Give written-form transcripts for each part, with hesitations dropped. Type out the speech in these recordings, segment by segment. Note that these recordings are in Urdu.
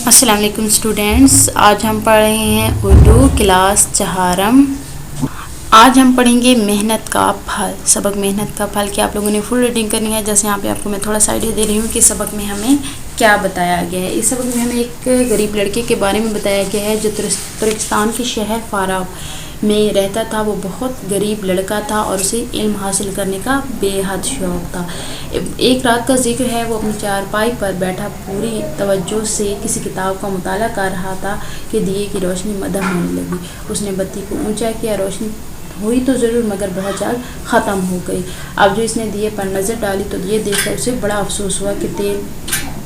السلام علیکم اسٹوڈینٹس، آج ہم پڑھ رہے ہیں اردو کلاس چہارم۔ آج ہم پڑھیں گے محنت کا پھل۔ سبق محنت کا پھل کی آپ لوگوں نے فل ریڈنگ کرنی ہے۔ جیسے یہاں پہ آپ کو میں تھوڑا سا آئیڈیا دے رہی ہوں کہ سبق میں ہمیں کیا بتایا گیا ہے۔ اس سبق میں ہمیں ایک غریب لڑکے کے بارے میں بتایا گیا ہے جو ترکستان کے شہر فاراب میں رہتا تھا۔ وہ بہت غریب لڑکا تھا اور اسے علم حاصل کرنے کا بے حد شوق تھا۔ ایک رات کا ذکر ہے، وہ اپنی چارپائی پر بیٹھا پوری توجہ سے کسی کتاب کا مطالعہ کر رہا تھا کہ دیے کی روشنی مدھم ہونے لگی۔ اس نے بتی کو اونچا کیا، روشنی ہوئی تو ضرور مگر بہت جلد ختم ہو گئی۔ اب جو اس نے دیے پر نظر ڈالی تو یہ دیکھ کر اسے بڑا افسوس ہوا کہ تیل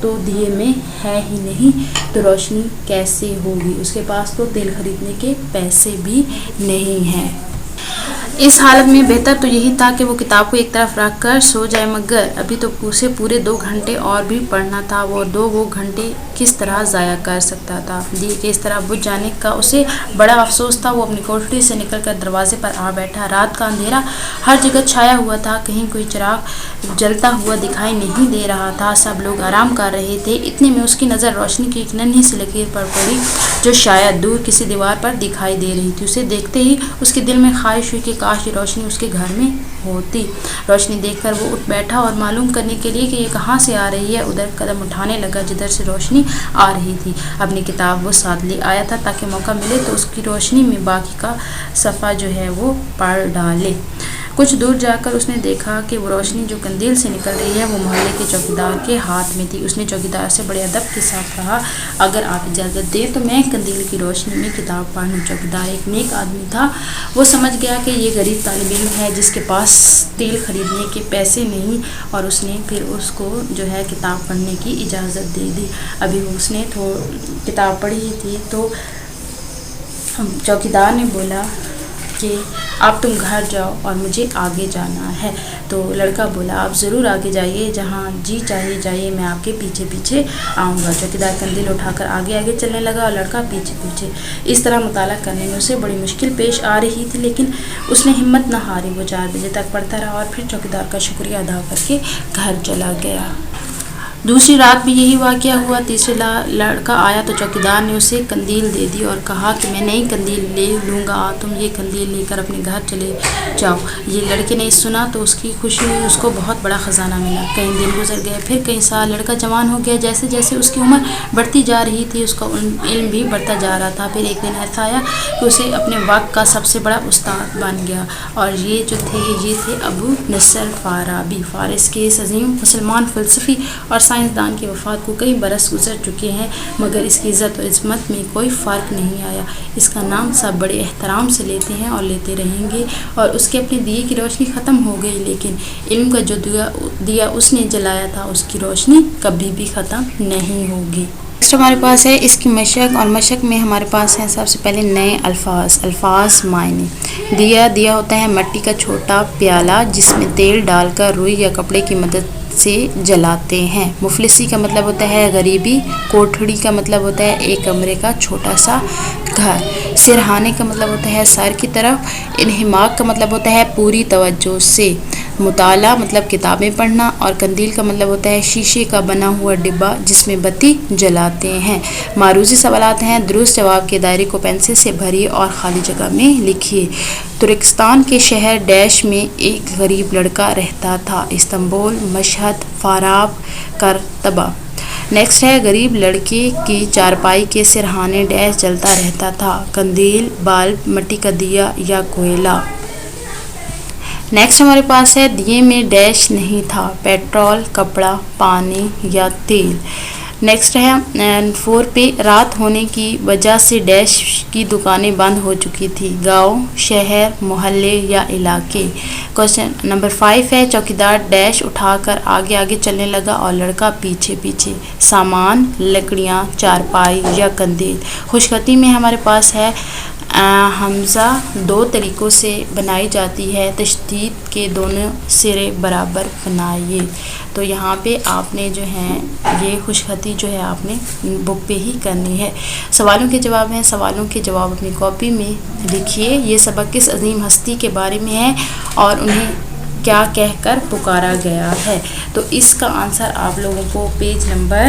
تو دیے میں ہے ہی نہیں تو روشنی کیسے ہوگی۔ اس کے پاس تو تیل خریدنے کے پیسے بھی نہیں ہیں۔ اس حالت میں بہتر تو یہی تھا کہ وہ کتاب کو ایک طرف رکھ کر سو جائے، مگر ابھی تو اسے پورے 2 گھنٹے اور بھی پڑھنا تھا۔ وہ گھنٹے کس طرح ضائع کر سکتا تھا؟ دیے کے اس طرح بجھ جانے کا اسے بڑا افسوس تھا۔ وہ اپنی کوٹھری سے نکل کر دروازے پر آ بیٹھا۔ رات کا اندھیرا ہر جگہ چھایا ہوا تھا، کہیں کوئی چراغ جلتا ہوا دکھائی نہیں دے رہا تھا۔ سب لوگ آرام کر رہے تھے۔ اتنے میں اس کی نظر روشنی کی ایک ننھی سی لکیر پر پڑی جو شاید دور کسی دیوار پر دکھائی دے رہی تھی۔ اسے دیکھتے ہی اس کے دل میں خواہش ہوئی کہ کاش یہ روشنی اس کے گھر میں ہوتی۔ روشنی دیکھ کر وہ اٹھ بیٹھا اور معلوم کرنے کے لیے کہ یہ کہاں سے آ رہی ہے ادھر قدم اٹھانے لگا جدھر سے روشنی آ رہی تھی۔ اپنی کتاب وہ ساتھ لے آیا تھا تاکہ موقع ملے تو اس کی روشنی میں باقی کا صفحہ جو ہے وہ پڑھ ڈالے۔ کچھ دور جا کر اس نے دیکھا کہ وہ روشنی جو قندیل سے نکل رہی ہے وہ محلے کے چوکیدار کے ہاتھ میں تھی۔ اس نے چوکیدار سے بڑے ادب کے ساتھ کہا، اگر آپ اجازت دیں تو میں قندیل کی روشنی میں کتاب پڑھ لوں۔ چوکیدار ایک نیک آدمی تھا۔ وہ سمجھ گیا کہ یہ غریب طالب علم ہے جس کے پاس تیل خریدنے کے پیسے نہیں، اور اس نے پھر اس کو جو ہے کتاب پڑھنے کی اجازت دے دی۔ ابھی اس نے کتاب پڑھی تھی تو چوکیدار نے بولا کہ اب تم گھر جاؤ اور مجھے آگے جانا ہے۔ تو لڑکا بولا، آپ ضرور آگے جائیے، جہاں جی چاہیے جائیے، میں آپ کے پیچھے پیچھے آؤں گا۔ چوکیدار قندیل اٹھا کر آگے چلنے لگا اور لڑکا پیچھے پیچھے۔ اس طرح مطالعہ کرنے میں اسے بڑی مشکل پیش آ رہی تھی، لیکن اس نے ہمت نہ ہاری۔ وہ 4 بجے تک پڑھتا رہا اور پھر چوکیدار کا شکریہ ادا کر کے گھر چلا گیا۔ دوسری رات بھی یہی واقعہ ہوا۔ تیسرے لڑکا آیا تو چوکیدار نے اسے قندیل دے دی اور کہا کہ میں نئی قندیل لے لوں گا، تم یہ قندیل لے کر اپنے گھر چلے جاؤ۔ یہ لڑکے نے سنا تو اس کی خوشی ہوئی، اس کو بہت بڑا خزانہ ملا۔ کئی دن گزر گئے، پھر کئی سال۔ لڑکا جوان ہو گیا۔ جیسے جیسے اس کی عمر بڑھتی جا رہی تھی اس کا علم بھی بڑھتا جا رہا تھا۔ پھر ایک دن ایسا آیا کہ اسے اپنے وقت کا سب سے بڑا استاد بن گیا، اور یہ تھے ابو نصر فارابی۔ فارس کے اس عظیم مسلمان فلسفی اور سائنسدان کی وفات کو کئی برس گزر چکے ہیں، مگر اس کی عزت و عظمت میں کوئی فرق نہیں آیا۔ اس کا نام سب بڑے احترام سے لیتے ہیں اور لیتے رہیں گے، اور اس کے اپنے دیے کی روشنی ختم ہو گئی، لیکن علم کا جو دیا اس نے جلایا تھا اس کی روشنی کبھی بھی ختم نہیں ہوگی۔ نیکسٹ ہمارے پاس ہے اس کی مشق، اور مشق میں ہمارے پاس ہیں سب سے پہلے نئے الفاظ معنی۔ دیا ہوتا ہے مٹی کا چھوٹا پیالہ جس میں تیل ڈال کر روئی یا کپڑے کی مدد سے جلاتے ہیں۔ مفلسی کا مطلب ہوتا ہے غریبی۔ کوٹھڑی کا مطلب ہوتا ہے ایک کمرے کا چھوٹا سا گھر۔ سرہانے کا مطلب ہوتا ہے سر کی طرف۔ انہماک کا مطلب ہوتا ہے پوری توجہ سے۔ مطالعہ مطلب کتابیں پڑھنا، اور قندیل کا مطلب ہوتا ہے شیشے کا بنا ہوا ڈبہ جس میں بتی جلاتے ہیں۔ معروضی سوالات ہیں، درست جواب کے دائرے کو پنسل سے بھریے اور خالی جگہ میں لکھیے۔ ترکستان کے شہر ڈیش میں ایک غریب لڑکا رہتا تھا۔ استنبول، مشہد، فاراب، کرتبہ۔ نیکسٹ ہے غریب لڑکے کی چارپائی کے سرہانے ڈیش جلتا رہتا تھا، قندیل، بلب، مٹی کا دیا یا کوئلہ۔ نیکسٹ ہمارے پاس ہے دیے میں ڈیش نہیں تھا، پیٹرول، کپڑا، پانی یا تیل۔ نیکسٹ ہے 4 پہ رات ہونے کی وجہ سے ڈیش کی دکانیں بند ہو چکی تھی، گاؤں، شہر، محلے یا علاقے۔ کوشچن نمبر 5 ہے چوکیدار ڈیش اٹھا کر آگے چلنے لگا اور لڑکا پیچھے پیچھے۔ سامان، لکڑیاں، چارپائی یا قندیل۔ خوش خطی میں ہمارے پاس ہے حمزہ 2 طریقوں سے بنائی جاتی ہے، تشدید کے دونوں سرے برابر بنائیے۔ تو یہاں پہ آپ نے جو ہے یہ خوش خطی جو ہے آپ نے بک پہ ہی کرنی ہے۔ سوالوں کے جواب ہیں، سوالوں کے جواب اپنی کاپی میں لکھیے۔ یہ سبق کس عظیم ہستی کے بارے میں ہے اور انہیں کیا کہہ کر پکارا گیا ہے؟ تو اس کا آنسر آپ لوگوں کو پیج نمبر